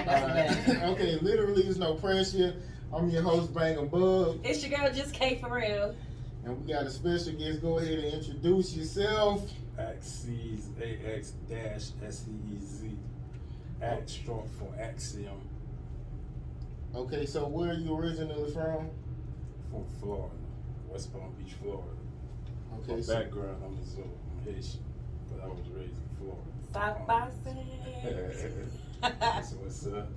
Okay, literally, there's no pressure. I'm your host, Bang and Bug. It's your girl, Just K for real. And we got a special guest. Go ahead and introduce yourself. Seez, AX-SEEZ. Act short for Axiom. Okay, so where are you originally from? From Florida, West Palm Beach, Florida. Okay, My so background, I'm a Zulu, I'm Haitian, but I was raised in Florida. South by That's what's up.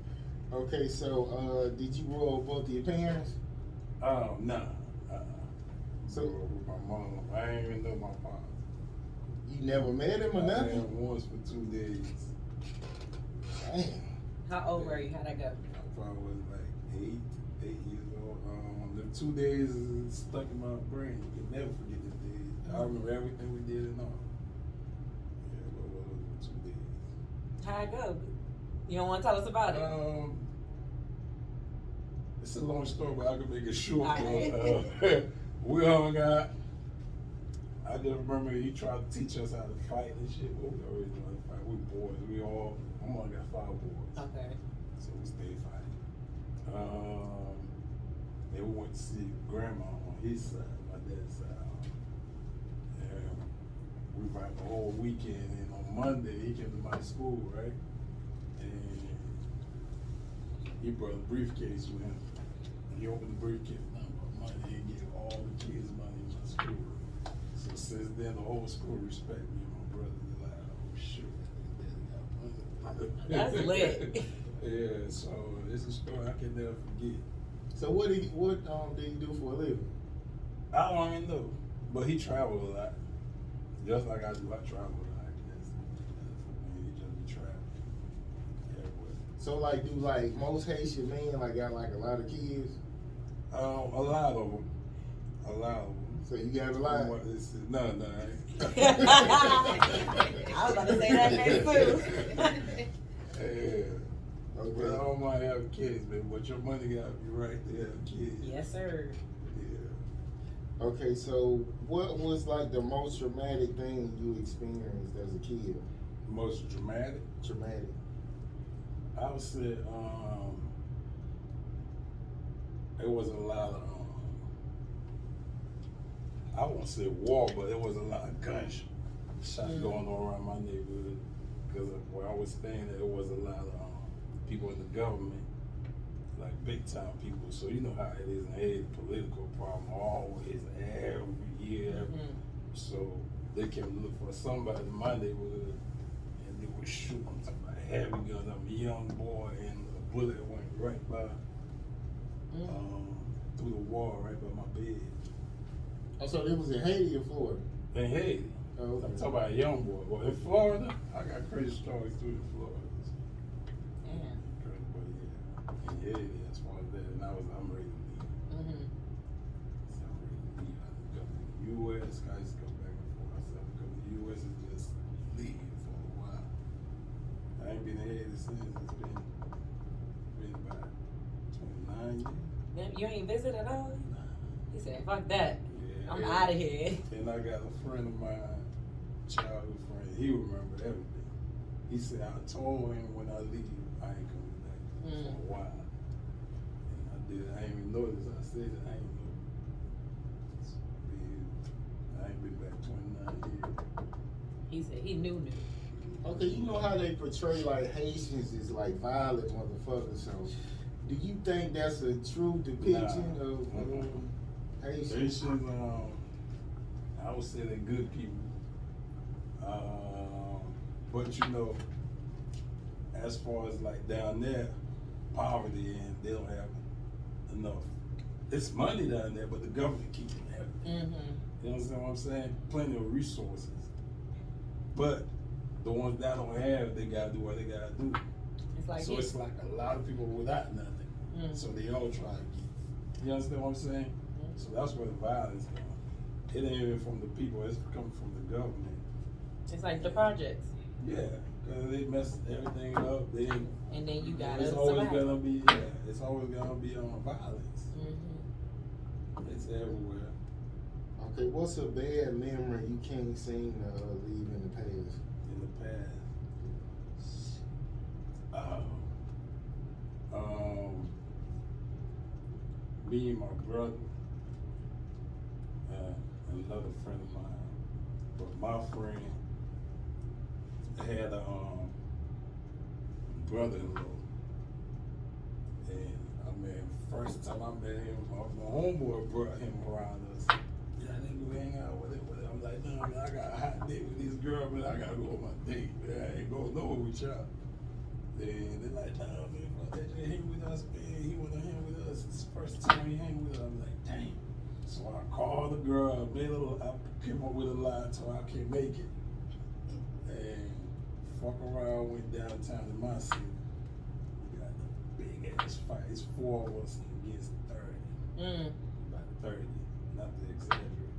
okay, so did you grow up with both of your parents? Nah. So Grew up with my mom. I ain't even know my father. you never met him or I met nothing? him once for 2 days. Damn. How old were you? How'd that go? I probably was like 8 years old. Them 2 days is stuck in my brain. You can never forget the days. I remember everything we did and all. Yeah, but what was it, 2 days? How'd it go? You don't want to tell us about it? It's a long story, but I can make it short. Alright. We hung out. I just remember he tried to teach us how to fight and shit. But we already know how to fight. We boys. My mom got 5 boys. Okay. So we stayed fighting. Then we went to see grandma on his side, my dad's side. And we fight the whole weekend. And on Monday, he came to my school, right? And he brought a briefcase with him. And he opened the briefcase. Nothing but money. He gave all the kids money in my school. So since then, the whole school respect me and my brother. They're like, oh shit, That's lit. Yeah, so it's a story I can never forget. So what did he do for a living? I don't even know, but he traveled a lot, just like I do. I travel a lot. That's for me. He just be traveling everywhere. So like, do like most Haitian men like got like a lot of kids? A lot of them. So you got a lot? No. I was about to say that next too. Yeah. Okay. But I don't mind having kids, man. But your money got to be right to have kids. Yes, sir. Yeah. Okay, so what was like the most traumatic thing you experienced as a kid? Most dramatic? Traumatic. I would say it was a lot of I won't say war, but there was a lot of gunshot going on around my neighborhood because where I was staying, there was a lot of people in the government, like big time people. So you know how it is in Haiti, political problem always every year. So they came to look for somebody in my neighborhood, and they would shoot. I'm talking about heavy guns. I'm a young boy, and a bullet went right by through the wall, right by my bed. Oh, so it was in Haiti or Florida? In Haiti. Oh, okay. I'm talking about a young boy. Well, in Florida, I got crazy stories too in Florida. Yeah. Crazy, but yeah, in Haiti, as far as that, and I'm ready to leave. So I'm ready to leave. I go to the U.S., guys go back and forth. I said, I'm going to the U.S. and just leave for a while. I ain't been in Haiti since. It's been about 29 years. Damn, you ain't visit at all? He said, fuck that. Yeah, I'm out of here. And I got a friend of mine, childhood friend, he remembered everything. He said, I told him when I leave, I ain't coming back for a while. And I did. I ain't even noticed. I said it, I ain't know. I ain't been back 29 years. He said he knew. Okay, you know how they portray like Haitians is like violent motherfuckers. So, do you think that's a true depiction of Haitians? Haitians, I would say they're good people. But you know, as far as like down there, poverty and they don't have enough. It's money down there, but the government keeping everything. You understand what I'm saying? Plenty of resources. But the ones that don't have, they gotta do what they gotta do. It's like So it's like a lot of people without nothing. So they all try to get. You understand what I'm saying? So that's where the violence comes. It ain't even from the people, it's coming from the government. It's like the projects. Yeah, because they mess everything up. And then you gotta it's always survive. gonna be it's always gonna be on violence. It's everywhere. Okay, what's a bad memory you can't seem to leave in the past? In the past. me, my brother, another friend of mine. But my friend had a brother-in-law, and I mean, first time I met him, my homeboy brought him around us. Yeah, nigga, we hang out with it. I'm like, no, man, I got a hot date with this girl, man. I gotta go on my date, man. I ain't going nowhere with y'all. Then they're like, nah, man, fuck that shit. Hang with us, man. He wanna hang with us. It's the first time he hang with us. I'm like, dang. So I called the girl, I came up with a lie, so I can't make it. And fuck around, went downtown to my city. We got the big ass fight. It's 4 of us against 30. About 30, not to exaggerate.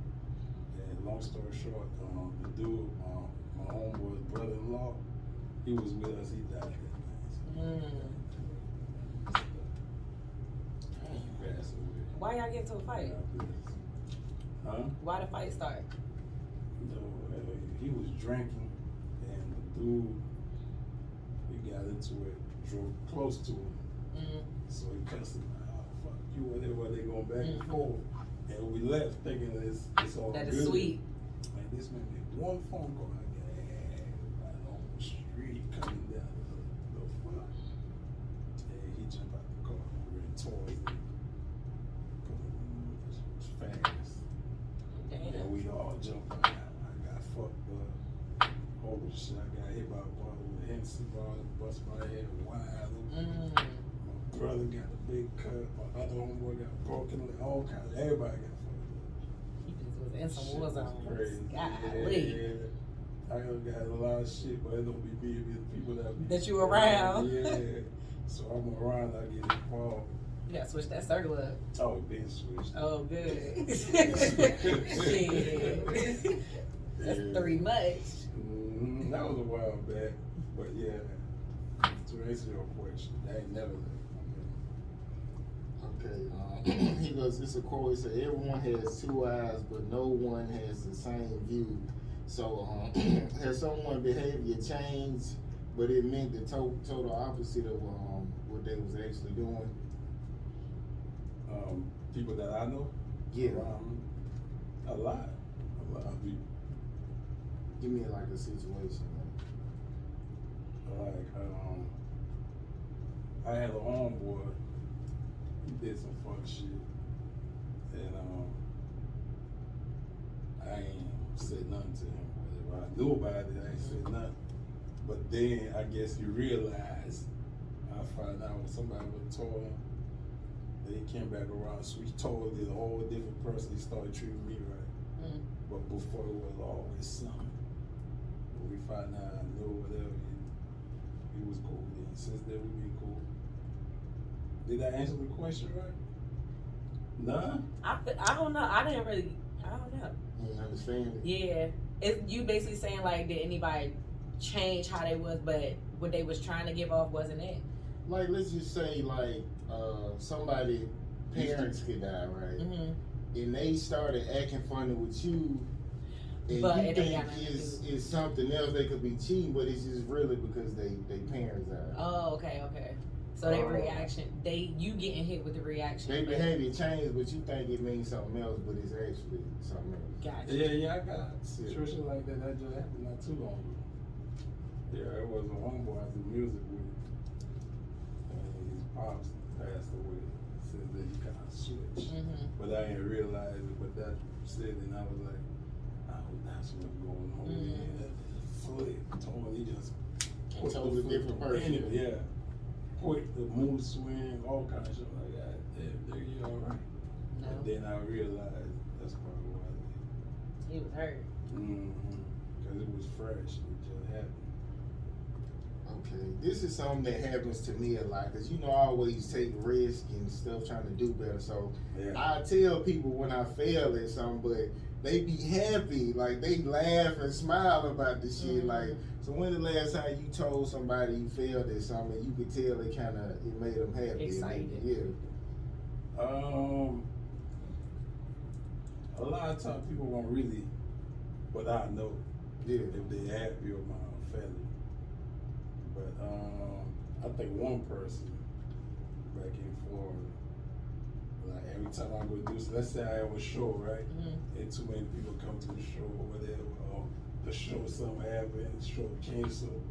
And long story short, the dude, my homeboy's brother-in-law, he was with us. He died that night. He passed away. Why y'all get into a fight? Huh? Why the fight start? No, he was drinking, and the dude, he got into it, drove close to him. So he cussed him out, oh, fuck you, whatever. They going back and forth. And we left thinking it's all that good. is sweet. Man, this man made one phone call. I got right on the street coming down the fuck. And he jumped out the car. We ran towards him. It was fast. Damn. And we all jumped out. I got fucked up. Holy shit, I got hit by a bottle with a Hennessy bottle, bust my head wide open. My brother got a big cut. My other homeboy got broken leg. All kinds. Everybody got fucked up. You just was in some Shit war was zone. crazy. Golly. Yeah. I done got a lot of shit, but it don't be me. It be the people That you around. Yeah. So I'm around, I get involved. You gotta switch that circle up. Oh, it been switched. Oh, good. Shit. That's 3 much. That was a while back, but yeah. To answer your question, I ain't never Okay, he goes, it's a quote, it said, everyone has 2 eyes, but no one has the same view. So, has someone behavior changed, but it meant the total opposite of what they was actually doing? people that I know. Yeah. A lot of people. Give me like a situation. Like, I had a homeboy, he did some fuck shit, and I ain't said nothing to him. Whatever I knew about it, I ain't said nothing. But then I guess he realized, I found out when somebody would told him, then he came back around, so he told it a whole different person, he started treating me right. But before it was always something. But we found out, I knew whatever, he was cool then. Since then, we been cool. Did I answer the question right? Nah? I don't know. I don't know. You understand it? Yeah. You basically saying like, did anybody change how they was, but what they was trying to give off wasn't it? Like, let's just say, like, somebody, parents could die, right? Mm-hmm. And they started acting funny with you, and But you it ain't think got nothing to do. it's something else. They could be cheating, but it's just really because they parents died. Oh, okay. So their reaction, you getting hit with the reaction. Their behavior changed, but you think it means something else, but it's actually something else. Gotcha. Yeah, I got a situation like that. That just happened not too long ago. Yeah, it was a homeboy I do music with. And his pops passed away. Since then, he kind of switched. Mm-hmm. But I didn't realize it. But that said, and I was like, oh, that's what's going on. Mm-hmm. Yeah, flip, totally just A totally different person. Yeah. Quick, the mood swing, all kinds of shit like that. Damn, you all right? No. And then I realized that's probably why I did. He was hurt. Because it was fresh. It just happened. Okay, this is something that happens to me a lot, because I always take risks and stuff trying to do better. So I tell people when I fail at something, but they be happy, like they laugh and smile about the shit. Like, so when the last time you told somebody you failed at something, you could tell it made them happy. Excited. Yeah. A lot of times people won't really, but I know if they happy or my failure. But I think one person back in Florida, Like every time I go do, so let's say I have a show, right? And too many people come to the show or whatever, or the show something happened, the show canceled.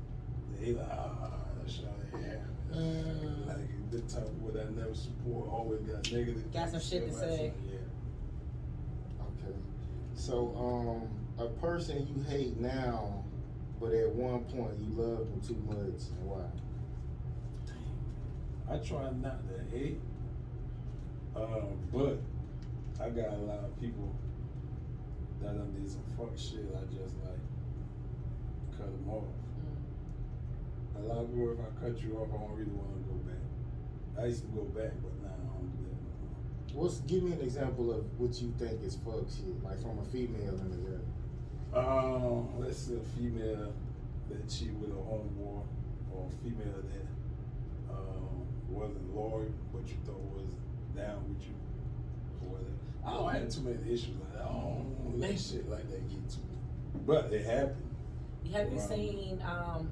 They like, that show ain't happening. Like the type of people that never support always got negative. Got some shit to say. Yeah. Okay. So, a person you hate now, but at one point you loved them too much, and why? I try not to hate, but I got a lot of people that done did some fuck shit. I just like cut them off. A lot of people, if I cut you off, I don't really want to go back. I used to go back, but now I don't do that no more. Give me an example of what you think is fuck shit, like from a female in the girl. Let's say a female that cheat with a homeboy, or a female that wasn't loyal, but you thought was down with you, or whatever. I don't have too many issues like that. I don't let shit like that get to me, but it happened. Have you seen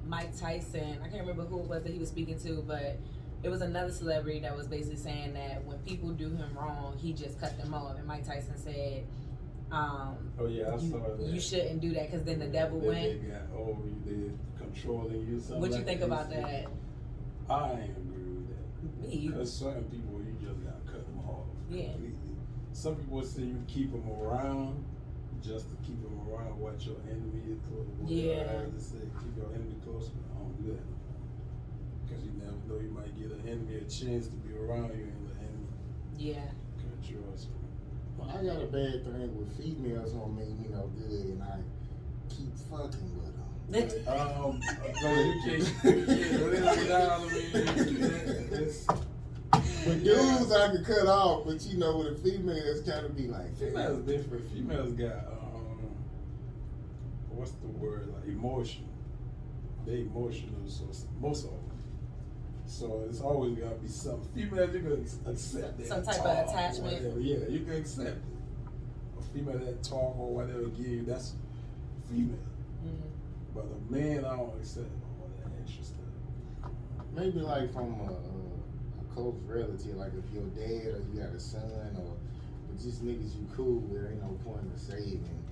Mike Tyson? I can't remember who it was that he was speaking to, but it was another celebrity that was basically saying that when people do him wrong, he just cut them off. And Mike Tyson said, oh yeah, I saw that. You shouldn't do that because then the devil They went. got over you, they controlling you. What you think about that? I ain't agree with that. Me. Because certain people, you just gotta cut them off completely. Some people say you keep them around just to keep them around. What your enemy is close. Yeah. I just say keep your enemy close, but I don't do that. Because you never know, you might give an enemy a chance to be around you, and the enemy cut you off. Well, I got a bad thing with females who don't make me no good, and I keep fucking with them. Brother, you can't lay down. I mean, with dudes I can cut off, but you know, with a female, it's kind of be like females different. Females got what's the word, like emotion. They emotional, so most of them. So it's always gotta be something. Females, you can accept that. Some type of attachment. Yeah, you can accept it. A female that talk or whatever give you, that's female. But a man, I don't accept all that extra stuff. maybe like from a close relative, like if your dad or you got a son or just niggas you cool with, ain't no point in saving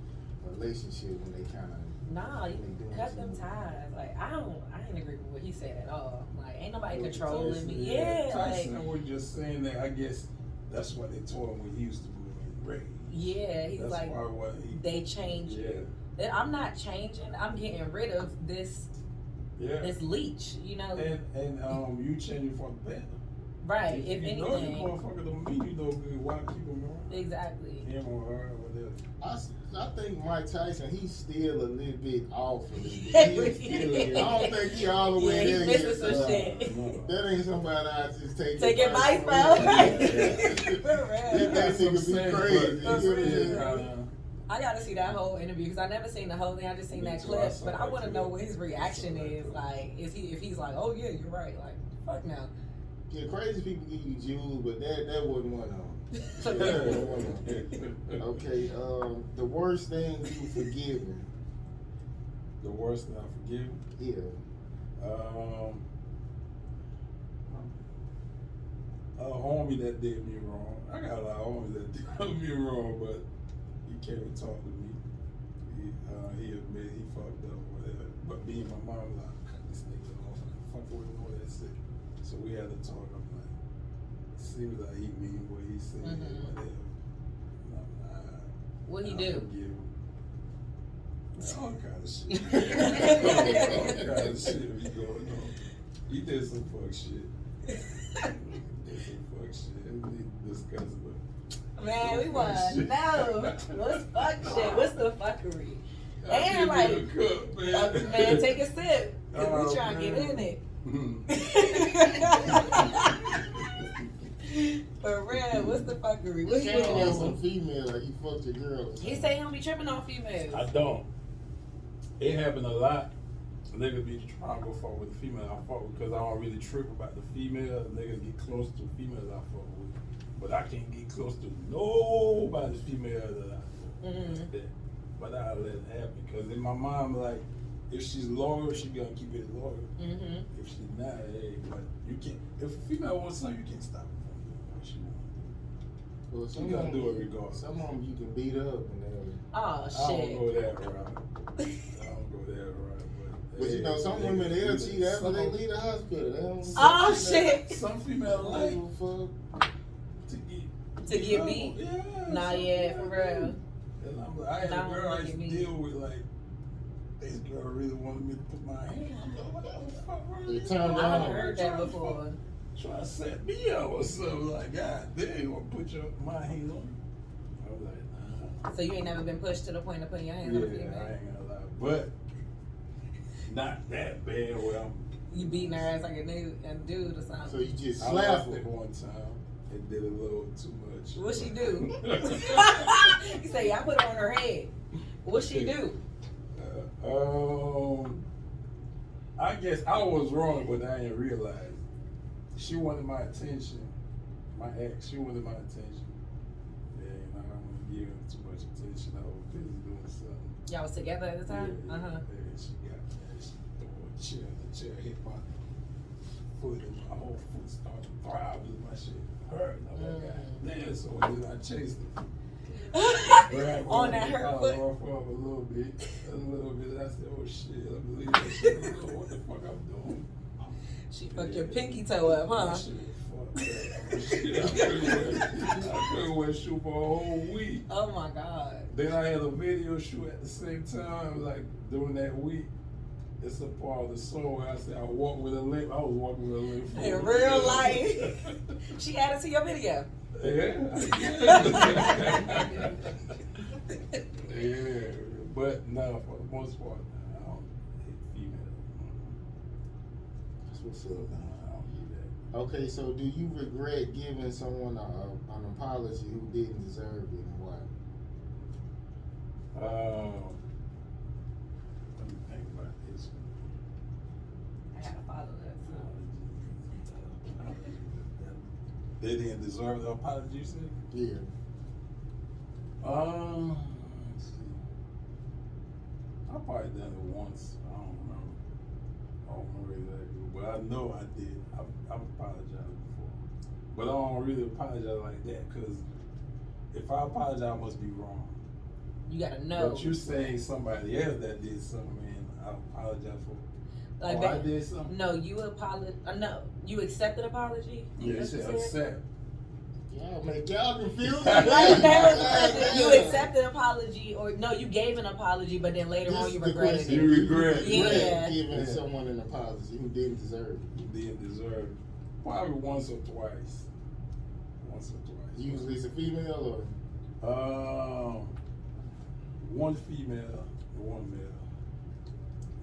a relationship when they kind of. Nah, you cut them ties. Like I ain't agree with what he said at all. Like ain't nobody controlling me. Yeah, Tyson like was just saying that. I guess that's what they told him when he used to be raised. yeah, he's That's like why they changed. Yeah. I'm not changing. I'm getting rid of this leech. You know. And you changing for the better. Right. If you anything. know the motherfucker don't mean you no good. Why keep him around? Exactly. Him or her or whatever. I think Mike Tyson, he's still a little bit off a little bit. I don't think he all the way there he's yet. missing some shit. No. That ain't somebody I just take advice from. from. That nigga be crazy. I gotta see that whole interview because I never seen the whole thing. I just seen that clip, but I want to know what his reaction is. Like, if he's like, "Oh yeah, you're right." Like, fuck no. Yeah, crazy people give you jewels, but that wasn't one of them. Okay, the worst thing you forgiven. The worst thing I forgive? Yeah. A homie that did me wrong. I got a lot of homies that did me wrong, but he came and talked to me. He admitted he fucked up or whatever. But me and my mom was like, cut this nigga off. Fuck with him, all that shit. So we had to talk. I'm like, seems like he mean what he said, whatever. What'd he I do? forgive him. All kind of shit. All kind of shit be going on. He did some fuck shit. Discuss it. Man, we want to know what's fuck shit. What's the fuckery? And like, cup, man, take a sip. Cause we trying to get in it. For real, what's the fuckery? What's You can't have some female like you fucked your girl. He say he don't be tripping on females. I don't. It happened a lot. Niggas be trying to go fuck with the female I fuck with because I don't really trip about the female. Niggas get close to females I fuck with. But I can't get close to nobody's female that I fuck with. But I let it happen because in my mind, like, if she's loyal, she gonna keep it loyal. If she's not, hey, but you can't. If a female wants something, you can't stop her from doing what she wants. Well, You gotta do it regardless. Some of them you can beat up and everything. Oh I shit. don't go that route. I don't go that route. But you know, some women they'll cheat after they leave the hospital. They don't. Oh shit. Some females like To get beat? Yeah. Nah, yeah, for real. And I'm like, I had a girl I used to deal with, like, this girl really wanted me to put my hand. I'm like, what the fuck? They turned I've down. heard that before. Trying to set me up or something. Like, God damn, you want to put my hand on me? I was like, nah. So you ain't never been pushed to the point of putting your hands Yeah, on a I female? ain't gonna lie. But not that bad where I'm. You beating her ass like a dude or something. So you just I slapped laughed her. at one time and did a little too much. What she do? You say, I put it on her head. What she do? I guess I was wrong, but I didn't realize. She wanted my attention. My ex, she wanted my attention. Yeah, and I don't want to give her too much attention. I was busy doing something. Y'all was together at the time? Yeah, Uh-huh. yeah, she got me. She threw a chair. The chair hit my foot, and my whole foot started throbbing. My shit hurt. And I'm like, God damn. So then I chased her. On that hurt foot? Off a little bit. I said, oh shit, let me leave that shit. I don't know what the fuck I'm doing. She fucked your pinky toe up, huh? That shit was fucked up. I couldn't wear shoe for a whole week. Oh my God. Then I had a video shoot at the same time, like during that week. It's a part of the song where I said I walk with a limp. I was walking with a limp. In real life. She added to your video. Yeah. Yeah. But no, for the most part, I don't hit female. That's what's up. I don't do that. Okay, so do you regret giving someone an apology who didn't deserve it, and why? Let me think about this. I gotta follow that. They didn't deserve the apology, you said? Yeah. Let's see. I probably done it once. I don't remember. I don't remember exactly, but I know I did. I've apologized before, but I don't really apologize like that because if I apologize, I must be wrong. You gotta know. But you saying somebody else that did something, and I apologize for. Like I that, did something. no, you no, you accepted apology. Yeah, That's you what said you said? accept. Y'all make y'all confused. Like that was the question. You accepted apology, or no, you gave an apology, but then later on you regretted it. You regret. Yeah. Giving someone an apology who didn't deserve it. You didn't deserve it. Probably once or twice. Once or twice. Usually it's a female or. One female, one male.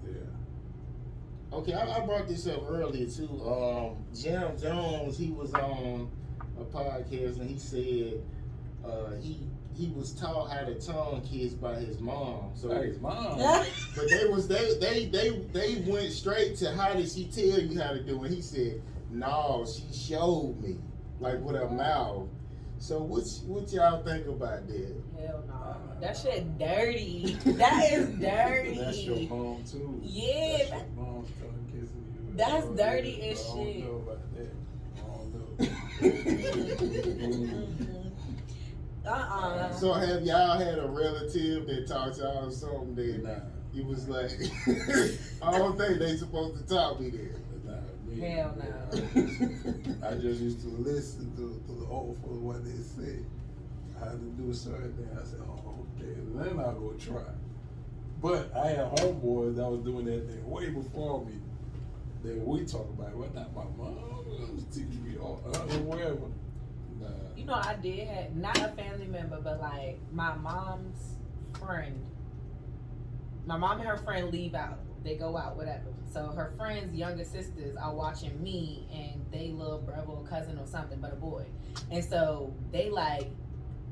Yeah. Okay, I brought this up earlier too. Jam Jones, he was on a podcast and he said he was taught how to tongue kiss by his mom. So His mom. but they went straight to how did she tell you how to do it? He said, no, she showed me, like with her mouth. So what y'all think about that? Hell no, that shit dirty. That is dirty. That's your mom too. Yeah, That's your mom's tongue kissing you. That's Oh, dirty yeah. as I shit. don't know about that. So have y'all had a relative that taught y'all something that Nah. you was like, I don't think they supposed to taught me that. Nah, me. Hell no. I just used to listen to the old folks what they said. How to do certain things. I said, oh, okay. And then I'll go try. But I had homeboys that was doing that thing way before me. Then we talk about it. Well, not my mom. Was teaching me all wherever. Nah. You know, I did have not a family member, but like my mom's friend. My mom and her friend leave out. They go out, whatever. So her friend's younger sisters are watching me and they little brother or cousin or something, but a boy. And so they like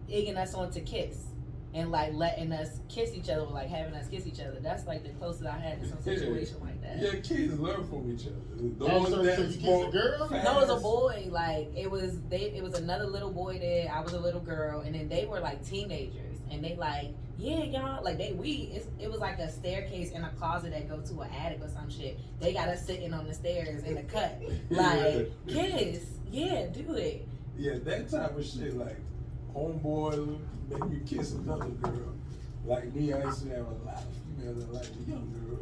egging us on to kiss and like letting us kiss each other, like having us kiss each other. That's like the closest I had to some situation like that. Yeah, kids learn from each other. The Oh, ones so that you kissed smoke a girl? fast. No, it was a boy. Like it was another little boy there. I was a little girl, and then they were like teenagers, and they like, yeah, y'all, like it was like a staircase in a closet that go to an attic or some shit. They got us sitting on the stairs in the cut, like kiss, yeah, do it. Yeah, that type of shit, like homeboys make me kiss another girl. Like me, I used to have a lot of females that liked the young girl,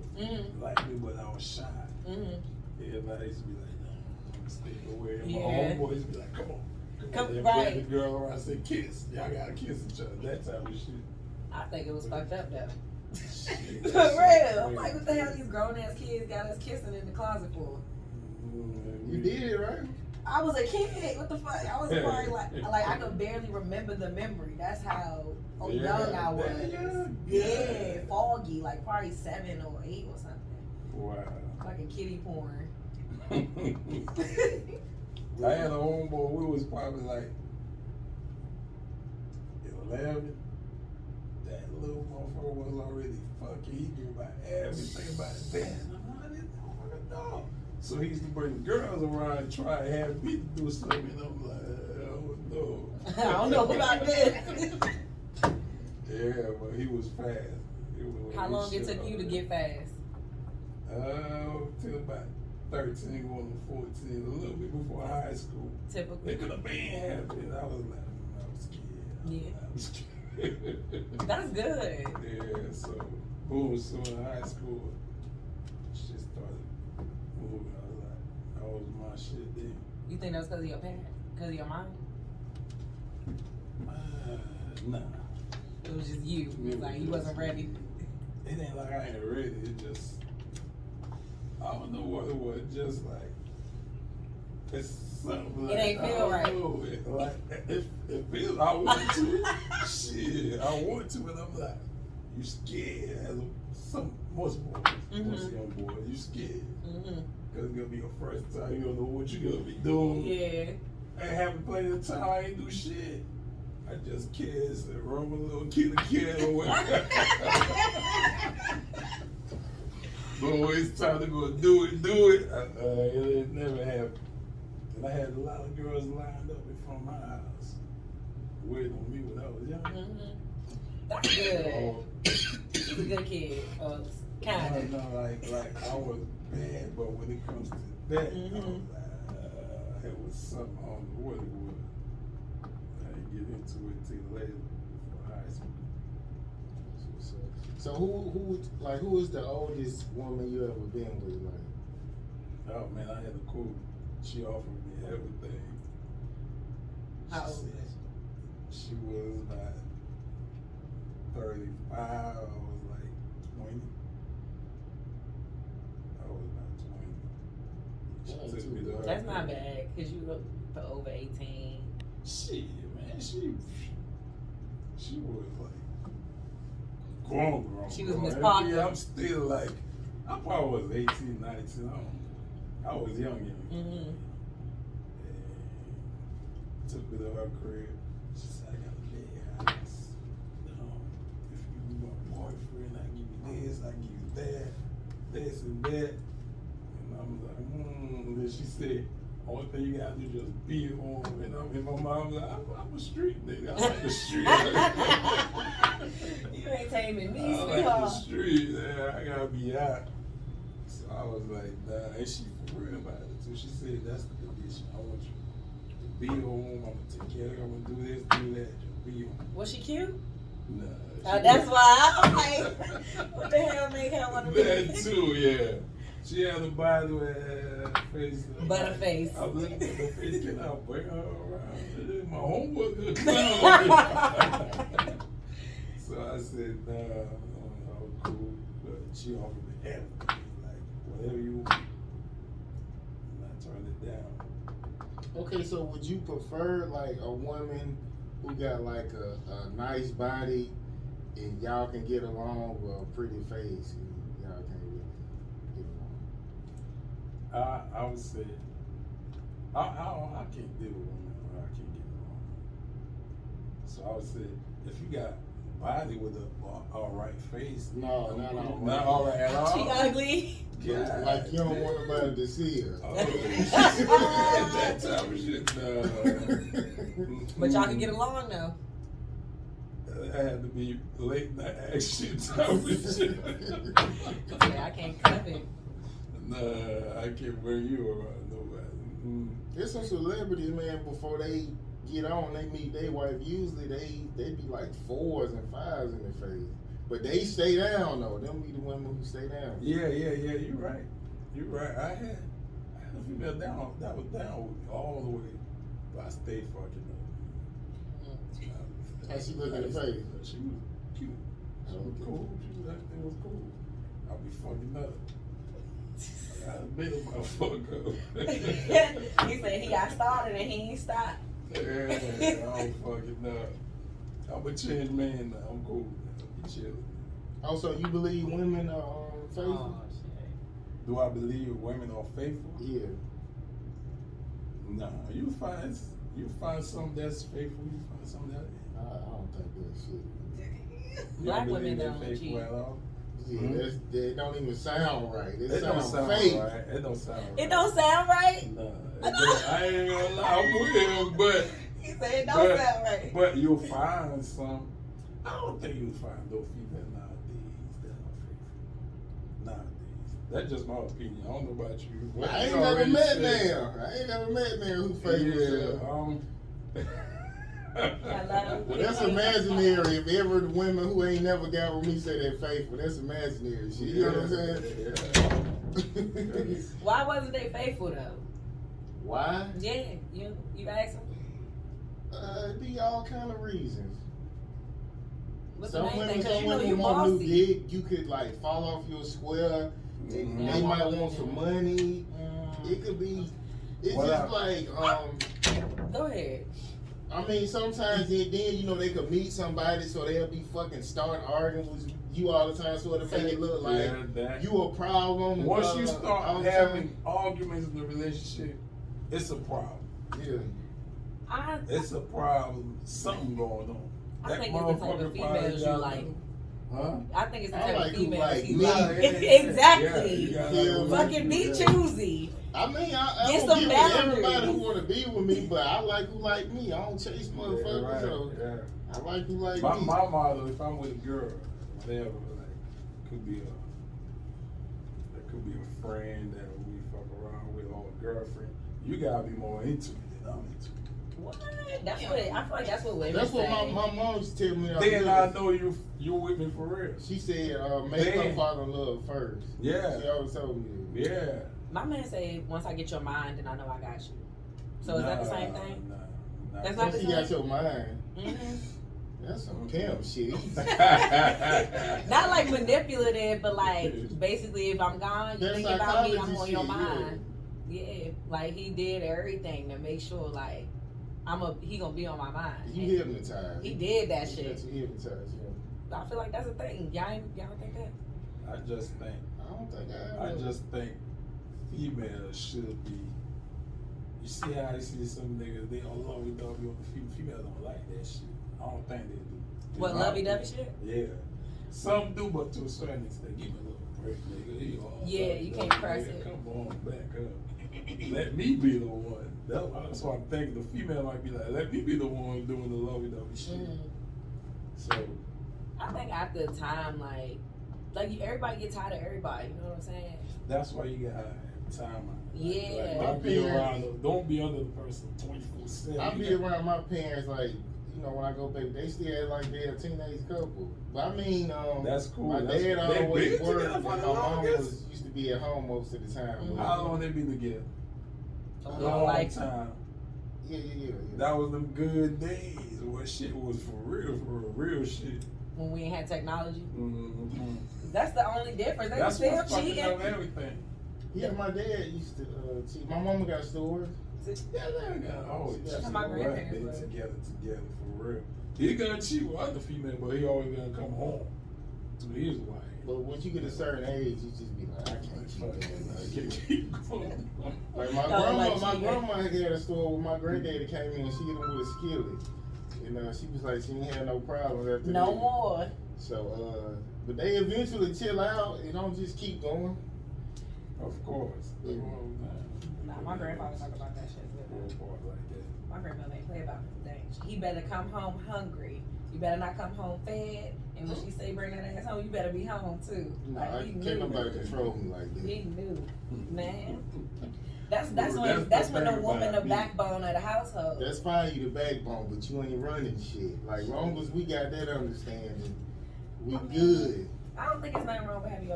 like me, but I was shy. Everybody used to be like, nah, I'm staying away. And my homeboys used to be like, come on. Come right. The girl around and say, kiss. Y'all gotta kiss each other. That type of shit. I think it was fucked up though. For real. I'm like, what the hell these grown ass kids got us kissing in the closet for? You did it, right? I was a kid. What the fuck? I was probably like I could barely remember the memory. That's how young I was. Yeah, foggy, like probably 7 or 8 or something. Wow. Fucking kiddie porn. I had a homeboy, we was probably like 11. That little motherfucker was already fucking. He knew about everything about his dad. I didn't know. So he used to bring girls around and try to have me to do something. And I'm like, oh no. I don't know about this. Yeah, but he was fast. How long it took you to get fast? Till about 13, going to 14, a little bit before high school. Typical. It could have been happening. I was scared. Yeah. I was scared. That's good. Yeah, so boom, so in high school, shit started moving. I was like, that was my shit then. You think that was because of your parents? Because of your mom? Nah. It was just you. It was like you wasn't ready. It ain't like I ain't ready. It just, I don't know what it was. Just like, it's something like, it ain't feel right. Know, it feels, I want to. Shit, I want to, and I'm like, you scared as most boys, most young boys, you scared. Because it's going to be your first time, you don't know what you're going to be doing. Yeah. I haven't played the time, I ain't do shit. I just kiss and rub a little kitty cat away. But when it's time to go do it, it never happened. And I had a lot of girls lined up in front of my house, waiting on me when I was young. That's good. He's a good kid. Kind of. No, like I was bad, but when it comes to that, I was like, it was something, I don't know what it was. I didn't get into it till later before high school. So who is the oldest woman you ever been with? Like, oh man, I had a cool. She offered me everything. How old? She was about 35. I was like 20. I was about 20. She took me to her. That's not bad, because you look for over 18. Shit, man, she was like grown. She was Miss Parker. Yeah, I'm still like, I probably was 18, 19. I was young. And took me to her crib. She said, I got a big house. If you be my boyfriend, I give you this, I give you that, this and that. And I'm like, Then she said, only thing you gotta do is just be home. And my mom was like, I'm a street nigga. I like the street. You ain't taming me, I like the street. Yeah, I gotta be out. So I was like, nah. And she for real about it. So she said, that's the condition. I want you to be home. I'm gonna take care of you. I'm gonna do this, do that. Just be home. Was she cute? Nah. That's why I'm like, what the hell make her want to be? That too, yeah. She had a body with face. Butterface. I was looking at the face. Can I bring her around? My homework good clown. So I said, nah, I was cool. But she offered me everything. Like, whatever you want. And I turned it down. okay, so would you prefer like a woman who got like a nice body and y'all can get along, with a pretty face and y'all can't really get along? I would say, I can't deal with women or I can't get along. So I would say, if you got a body with a all right face, No, not all right. Not all right at all. She ugly. God. Like you don't want nobody to see her. Oh, that type of shit, no. But y'all can get along though. It had to be late night action type of shit. Yeah, I can't cuff it. Nah, I can't bring you around nobody. There's some celebrities, man, before they get on, they meet their wife. Usually they be like 4s and 5s in their face, but they stay down though. Them be the women who stay down. Yeah. You're right. I had a female down that was down with me all the way, but I stayed fucking up. How she look in the face? She was cute. She was cool. Everything was cool. I'll be fucking up. I got a big motherfucker. He said he got started and he ain't stopped. Yeah, I'm fucking up. I'm a changed man now. I'm cool. I'm chilling. Also, you believe women are faithful? Oh, shit. Do I believe women are faithful? Yeah. Nah. You find some that's faithful. You find some that. I don't think that shit. Black You women believe don't they're faithful cheat. at all? Yeah, that don't even sound right. It don't sound fake. right. It don't sound right. It don't sound right. Nah, I ain't gonna lie, I'm with him, but He said it don't sound right. But you'll find some. I don't think you'll find no female nowadays that are faithful. Nowadays, that's just my opinion. I don't know about you. What I you ain't never already met said. them. I ain't never met them who faithful. Hello. Well, that's imaginary. If ever the women who ain't never got with me say they're faithful, that's imaginary shit. You know what I'm saying? Why wasn't they faithful though? Why? Yeah, you asked them. It be all kind of reasons. What's the Some main women, thing? 'Cause some you know women you want new bossy. dick. You could like fall off your square. Mhm. They might want some money. It could be. It's What just up? like Go ahead. I mean, sometimes then you know they could meet somebody, so they'll be fucking start arguing with you all the time, so it'll make it look like that. you a problem. Once you all start the having time. arguments in the relationship, it's a problem. Yeah. It's a problem. Something going on. I think it's the type of motherfucker females probably you got- like. Huh? I think it's the I type like of who females like you me. like. Yeah, Exactly. you gotta Yeah, like Fucking be yeah. choosy. I mean, I Get don't some get with everybody boundaries. who want to be with me, but I like who like me. I don't chase motherfuckers, Yeah, right, so yeah. I like who like My me. motto, if I'm with a girl, whatever, like, could be a friend that we fuck around with or a girlfriend. You gotta be more into it than I'm into it. What? That's what I feel like. That's what women That's what say. my mom used to tell me. Then I know you with me for real. She said, make Then- her fall in love first. Yeah. She always told me that. Yeah. My man say, once I get your mind, then I know I got you. So is that the same thing? Nah. That's not Once the you got same? your mind, Mm-hmm. that's some pimp shit. Not like manipulative, but like basically, if I'm gone, you That's think about me, I'm psychology on your shit, mind. Yeah, like he did everything to make sure, like he gonna be on my mind. You hypnotized. He did that You shit. got you hypnotized, yeah. I feel like that's a thing. Y'all don't think that? I just think I don't think I ever. females should be. You see how you see some niggas, they all lovey-dovey on the females don't like that shit. I don't think they do. What, lovey-dovey shit? Yeah. Some do, but to a certain extent. Give me a little break, nigga. You all Yeah, you can't press nigga. it. Come on, back up. Let me be the one. That's what I'm thinking. The female might be like, let me be the one doing the lovey-dovey shit. So, I think after a time, like everybody get tired of everybody. You know what I'm saying? that's why you gotta have time. Yeah. Like, don't be around. Don't be under the person 24/7. I be around my parents like, you know, when I go back, they still act like they're a teenage couple. But I mean, That's cool. My That's dad cool. They always been worked, together and for my the mom longest? used to be at home most of the time. How long they be together? A A long long lifetime. time. Yeah. That was them good days where shit was for real shit. When we ain't had technology. Mm-hmm. That's the only difference. They That's still what's fucking cheating. up everything. Yeah, my dad used to cheat. My mama got stores. Yeah, they got always That's cheat. how my Right, grandparents they were. together for real. He gonna cheat with other female, but he always gonna come home to his wife. But once you get a certain age, you just be like, I can't cheat that. I can't keep going. Like my Don't like grandma, cheating. had a store where my granddaddy came in and she hit him with a skillet. And she was like, she ain't had no problems after No that. more. So, but they eventually chill out. It don't just keep going. Of course. Nah, my grandfather talk about that shit. My grandmother ain't play about them things. He better come home hungry. You better not come home fed. And when she say bring that ass home, you better be home too. No, Like, he can't knew. nobody control me like that. He knew, man. That's when the woman the backbone of the household. That's fine, you the backbone, but you ain't running shit. Like, long as we got that understanding, we good. I don't think it's nothing wrong with letting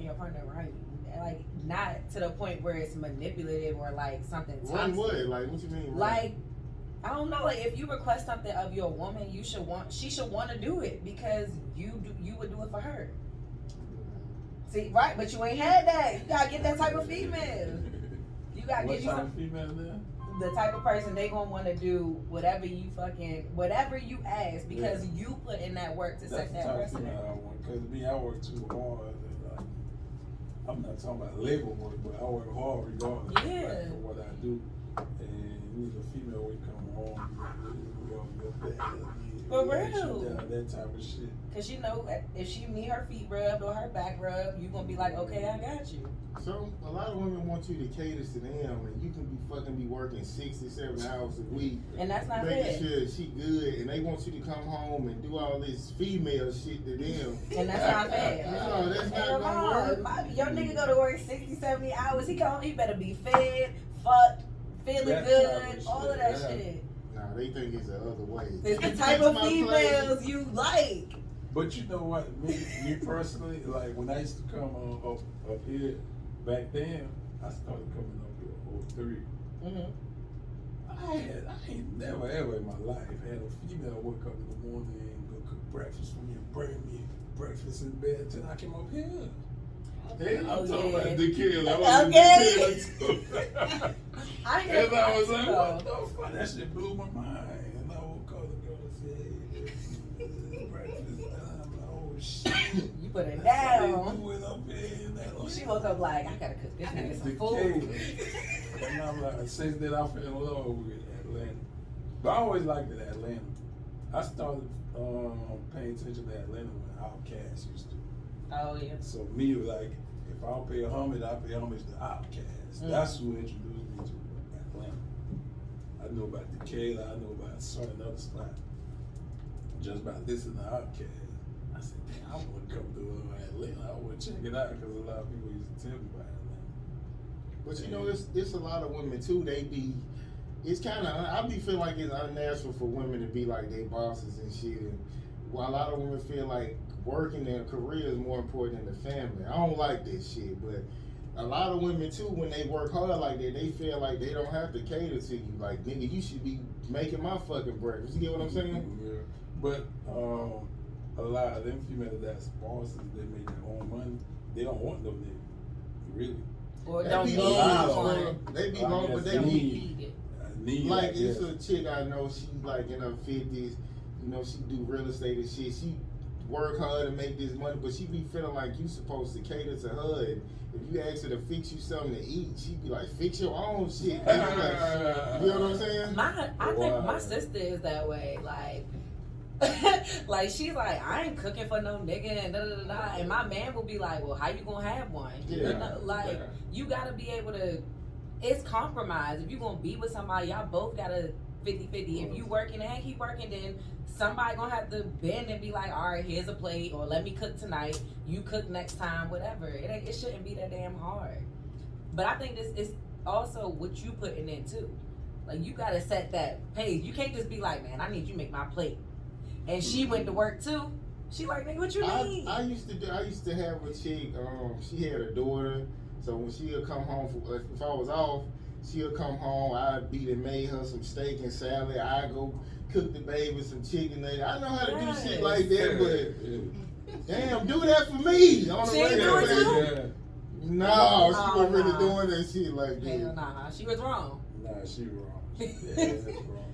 your partner run you. Like, not to the point where it's manipulative or like something toxic. Run what? Like, what you mean? Run? Like, I don't know. Like, if you request something of your woman, she should want to do it because you would do it for her. See, right? But you ain't had that. You gotta get that type of female. You gotta get you some female there? The type of person they gonna want to do whatever you ask because you put in that work to set that precedent. Because me, I work too hard. And, I'm not talking about labor work, but I work hard regardless like, for what I do. And you need a female when you come home. For real. That type of shit. Cause you know, if she need her feet rubbed or her back rubbed, you gonna be like, okay, I got you. So a lot of women want you to cater to them, and you can be working 67 hours a week, and that's not making fair. sure she good, and they want you to come home and do all this female shit to them. And that's not fair. No, that's not gonna work. Your nigga go to work 60, 70 hours. He better be fed, fucked, feeling good, all of that shit. Nah, they think it's the other way. It's the type of females you like. But you know what, me personally, like when I used to come up here back then, I started coming up here in 03. I ain't never ever in my life had a female wake up in the morning and go cook breakfast for me and bring me breakfast in bed until I came up here. Hey, I'm talking about the kid. I was the kid. And I was like, what the fuck? That shit blew my mind. And I woke up and go and say, breakfast. And I'm like, oh shit. You put it down. She woke up like, I gotta cook this nigga some food. And I'm like, since then I fell in love with Atlanta. But I always liked it, Atlanta. I started paying attention to Atlanta when Outkast used to. Oh yeah. So me, like, if I don't pay homage, I pay homage to Outkast. That's who introduced me to Atlanta. I know about Decatur, I know about certain other spots. Just by listening to Outkast, I said, damn, I want to come to Atlanta. I want to check it out because a lot of people used to tell me about Atlanta. But you know, it's a lot of women too. It's kind of, I be feeling like it's unnatural for women to be like they bosses and shit. And while a lot of women feel like working their career is more important than the family. I don't like this shit, but a lot of women too, when they work hard like that, they feel like they don't have to cater to you. Like, nigga, you should be making my fucking breakfast. You get what I'm saying? Yeah. But a lot of them females that's bosses, they make their own money. They don't want no nigga, really. Or They don't be need long, one. They be long, but they need it. Like, it's a chick I know, she like in her 50s, you know, she do real estate and shit. She work hard to make this money, but she be feeling like you supposed to cater to her. And if you ask her to fix you something to eat, she be like, fix your own shit. Like, you know what I'm saying? I think my sister is that way. Like, like she's like, I ain't cooking for no nigga and da da da da. And my man will be like, well, how you gonna have one? Yeah. You know, like you gotta be able to. It's compromise. If you gonna be with somebody, y'all both gotta 50-50. If you working and keep working, then somebody gonna have to bend and be like, all right, here's a plate, or let me cook tonight. You cook next time, whatever. It shouldn't be that damn hard. But I think this is also what you putting in too. Like you gotta set that pace. You can't just be like, man, I need you to make my plate. And she went to work too. She like, nigga, what you mean? I used to have a chick. She had a daughter. So when she'll come home, if I was off, she'll come home. I'd beat and made her some steak and salad. I'd go cook the baby some chicken. I know how to do shit like that, but damn, do that for me. On She ain't do it too? No, she wasn't really doing that shit like that. Hell nah, she was wrong. Nah, she wrong. That's wrong.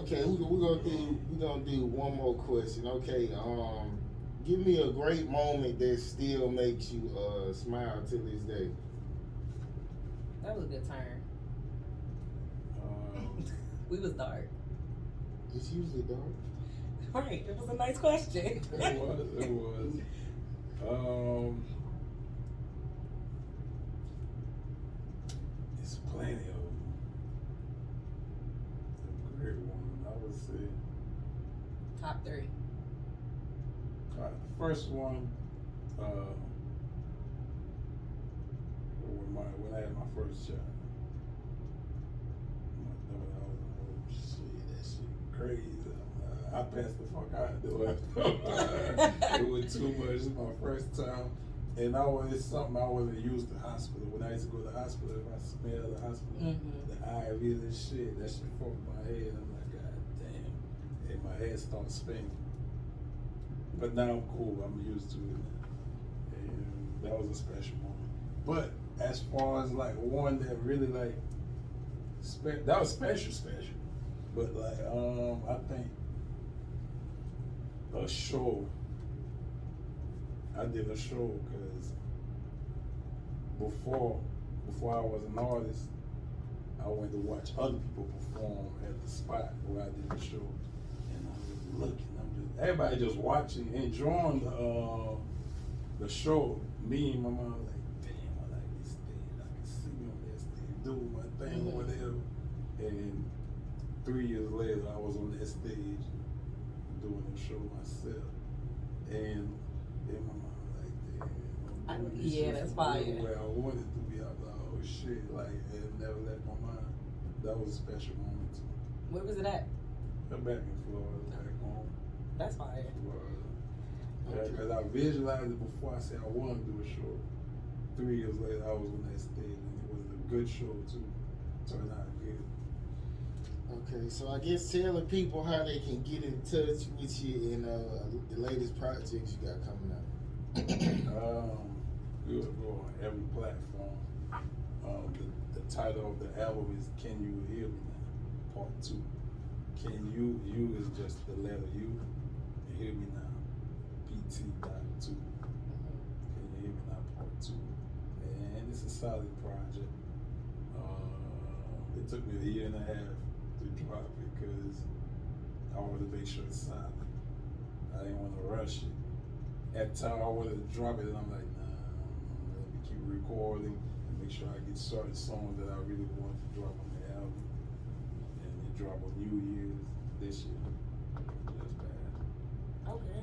Okay, we're gonna do one more question. Okay, give me a great moment that still makes you smile to this day. That was a good turn. We was dark. It's usually dark. Right, it was a nice question. It was. top 3. All right, the first one, when I had my first child, my daughter, I was like, oh shit, that shit crazy. I passed the fuck out of it. It was too much. It was my first time. And it's something I wasn't used to hospital. When I used to go to the hospital, if I smelled the hospital, the IVs and shit, that shit fucked my head. I'm like, God damn. And my head started spinning. But now I'm cool. I'm used to it now. And that was a special moment. But as far as like one that really like, that was special. But like, I think a show. I did a show because before I was an artist, I went to watch other people perform at the spot where I did the show, and I'm just looking. Everybody just watching, enjoying the show. Me and my mom like, damn, I like this stage. I can see me on that stage doing my thing or whatever. And 3 years later, I was on that stage doing the show myself, and my mom like, damn, that's fire. Where I wanted to be. I was like, oh shit, like it never left my mind. That was a special moment too. Where was it at? I'm back in Florida, back home. That's fire. Because I visualized it before I said I wanted to do a show. 3 years later, I was on that stage, and it was a good show too. Turned out good. Okay, so I guess tell the people how they can get in touch with you and the latest projects you got coming out. We'll go on every platform. The title of the album is "Can You Hear Me Now?" Part 2. Can you is just the letter U. Hear Me Now. PT.2. Can You Hear Me Now? Part 2. And it's a solid project. It took me a year and a half to drop it because I wanted to make sure it's solid. I didn't want to rush it. At the time I wanted to drop it, and I'm like, nah, let me keep recording and make sure I get certain songs that I really want to drop on the album. And it dropped on New Year's this year. That's bad. Okay.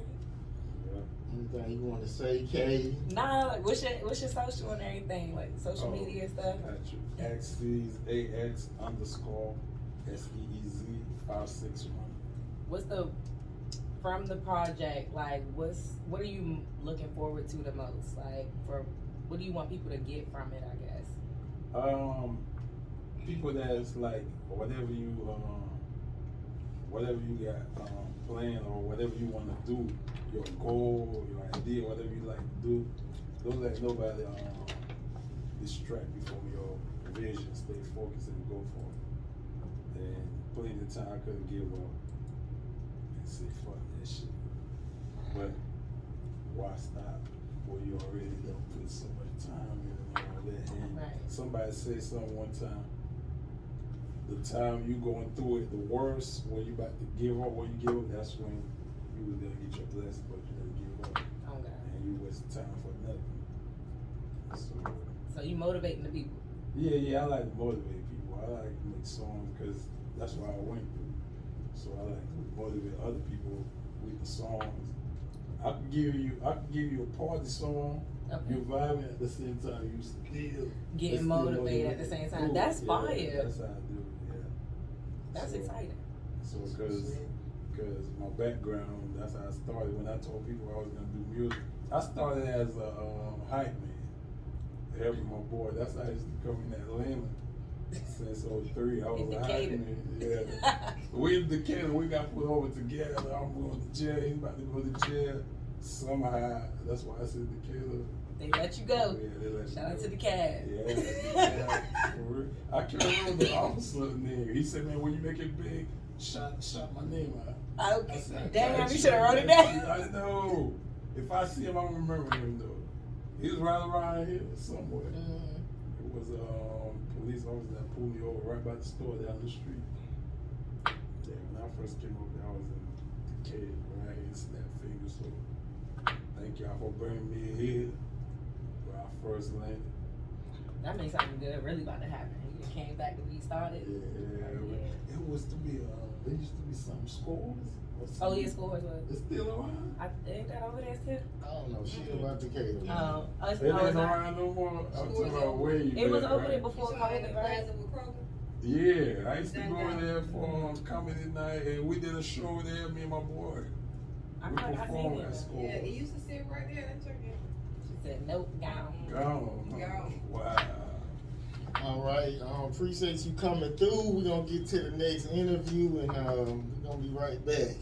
Yeah. Anything you want to say, Kay? Nah, like what's your social and everything, like social media and stuff? Got you. Seez, AX_SEEZ561. What's from the project, like what are you looking forward to the most? Like what do you want people to get from it, I guess? People that's like whatever you got planned or whatever you want to do, your goal, your idea, whatever you like to do, don't let nobody distract you from your vision. Stay focused and go for it. And plenty of time I couldn't give up and say fuck that shit. But why stop when you already done put so much time in and all that? And somebody said something one time. The time you going through it, the worst, when you about to give up, when you give up, that's when you was gonna get your blessing, but you didn't give up. Oh God. And you wasted time for nothing. So you motivating the people? Yeah, I like to motivate people. I like to make songs because that's what I went through. So I like to motivate other people with the songs. I can give you a party song. Okay. You're vibing at the same time. You still getting motivated at the same time. Cool. That's fire. That's how I do it. Yeah. That's exciting. So because my background, that's how I started. When I told people I was gonna do music, I started as a hype man, helping my boy. That's how I used to come in Atlanta since 03. I was a hype man. Yeah. We in Decatur, we got put over together. I'm going to jail. He's about to go to jail. Somehow, that's why I said Decatur. They let you go. Yeah, they let Shout out you to go. the cab. Yeah, for real. I can't remember the officer name. He said, man, when you make it big, shout my name out. Okay. Said, Damn, you should have wrote it down. I know. If I see him, I'm gonna remember him though. He was right around here somewhere. It was a police officer that pulled me over right by the store down the street. Yeah, when I first came over there, I was in Decatur, right? And snap fingers. So thank y'all for bringing me here where I first landed. That means something good really about to happen. He just came back to where he started. Yeah. It was to be there used to be some schools. Oh, yeah, Scores was. It's still around. Ain't that over there still? I don't know shit about the Decatur. It ain't around no more. I'm talking about where you It was been, over right? there before COVID, right? Yeah, I used to go in there for comedy night, and we did a show there. Me and my boy. I We thought I seen performed it. at school. Yeah, it used to sit right there in church. She said, nope, gone. Gone. Wow. All right, appreciate you coming through. We're gonna get to the next interview, and we're gonna be right back.